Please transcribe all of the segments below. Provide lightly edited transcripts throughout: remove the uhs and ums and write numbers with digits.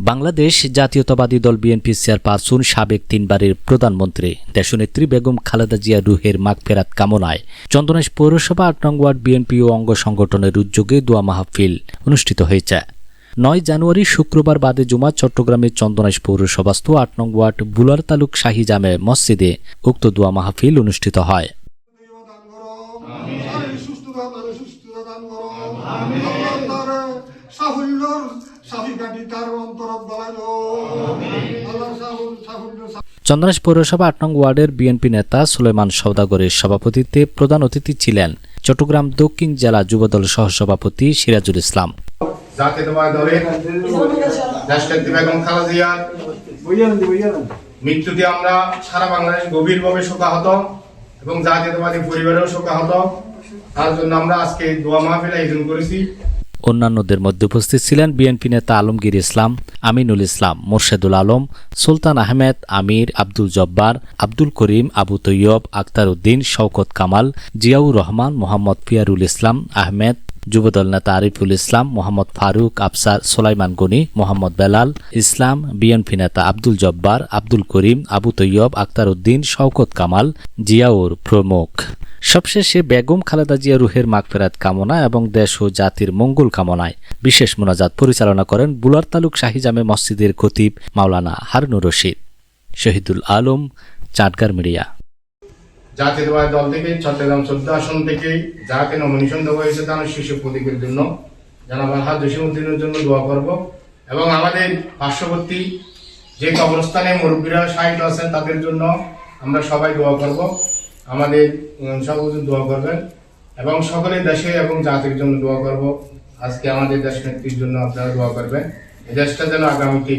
বাংলাদেশ জাতীয়তাবাদী দল BNP chairperson সাবেক 3 বারের প্রধানমন্ত্রী দেশনেত্রী বেগম খালেদা জিয়া রুহের মাগফেরাত কামনায় চন্দনাইশ পৌরসভা 8 নং ওয়ার্ড বিএনপি ও অঙ্গ সংগঠনের উদ্যোগে দোয়া মাহফিল অনুষ্ঠিত হয়েছে। 9 জানুয়ারি শুক্রবার বাদে জুমা চট্টগ্রামের চন্দনাইশ পৌরসভাস্থ 8 নং ওয়ার্ড বুলার তালুক শাহী জামে মসজিদে উক্ত দোয়া মাহফিল অনুষ্ঠিত হয়। চন্দনাইশ পৌরসভা 8 নং ওয়ার্ডের বিএনপি নেতা সুলেমান সওদাগরের সভাপতিত্বে প্রধান অতিথি ছিলেন চট্টগ্রাম দক্ষিণ জেলা যুবদল সহসভাপতি সিরাজুল ইসলাম। জাতীয়তাবাদী দলের দেশনেত্রী বেগম খালেদা জিয়ার মৃত্যুতে আমরা সারা বাংলাদেশ গভীরভাবে শোকাহত এবং জাতীয়তাবাদী পরিবারেও শোকাহত। তার জন্য আমরা আজকে দোয়া মাহফিল আয়োজন করেছি। অন্যান্যদের মধ্যে উপস্থিত ছিলেন বিএনপি নেতা আলমগীর ইসলাম, আমিনুল ইসলাম, মোর্শেদুল আলম, সুলতান আহমেদ, আমির, আব্দুল জব্বার, আব্দুল করিম, আবু তৈয়ব, আক্তার উদ্দিন, শওকত কামাল, জিয়াউর রহমান, মোহাম্মদ পিয়ারুল ইসলাম আহমেদ, যুবদল নেতা আরিফুল ইসলাম, মোহাম্মদ ফারুক, আফসার, সোলাইমান গনি, মোহাম্মদ বেলাল ইসলাম, বিএনপি নেতা আব্দুল জব্বার, আব্দুল করিম, আবু তৈয়ব, আক্তার উদ্দিন, শওকত কামাল, জিয়াউর প্রমুখ। সবশেষে বেগম খালেদা জিয়া রুহের মাগফেরাত কামনা এবং দেশ ও জাতির মঙ্গল কামনায় বিশেষ মোনাজাত পরিচালনা করেন বুলার তালুক শাহী জামে মসজিদের খতিব মাওলানা হারুনুর রশিদ। শহীদুল আলম, চাটগার মিডিয়া। জাতীয়তাবাদী দল থেকে চট্টগ্রাম 14 আসন থেকে যাকে নমিনেশন দেওয়া হয়েছে তার শীর্ষ প্রতীকের জন্য জনাব আলহাজ জসিমউদ্দিনের জন্য দোয়া করব এবং আমাদের পার্শ্ববর্তী যে কবরস্থানে মুরব্বীরা শাহীদ আছেন তাদের জন্য আমরা সবাই দোয়া করব। আমাদের সবাই দোয়া করবেন এবং সকলে দেশে এবং জাতির জন্য দোয়া করব। আজকে আমাদের দেশ নেত্রীর জন্য আপনারা দোয়া করবেন। এই দেশটা যেন আগামীতে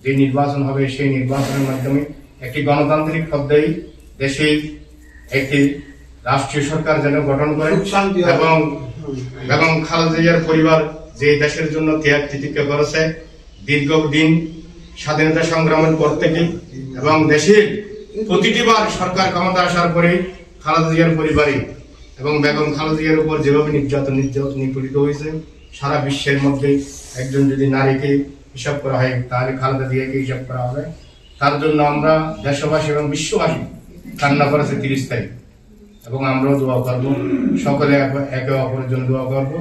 যে নির্বাচন হবে সেই নির্বাচনের মাধ্যমে একটি গণতান্ত্রিক পদ্ধতি দেশে একটি রাষ্ট্রীয় সরকার যেন গঠন করে এবং বেগম খালেদা জিয়ার পরিবার যে দেশের জন্য ত্যাগ তিতিক্ষা করেছে দীর্ঘদিন স্বাধীনতা সংগ্রামের পর থেকে এবং দেশের প্রতিটিবার সরকার ক্ষমতা আসার পরে খালেদা জিয়ার পরিবারে এবং বেগম খালেদা জিয়ার উপর যেভাবে নির্যাতন নিপীড়িত হয়েছে সারা বিশ্বের মধ্যে একজন যদি নারীকে হিসাব করা হয় তাহলে খালেদা জিয়াকে হিসাব করা হবে। তার জন্য আমরা দেশবাসী এবং বিশ্ববাসী কান্না করেছে 30 তারিখ এবং আমরাও দোয়া করবো, সকলে একে অপরের জন্য দোয়া করবো।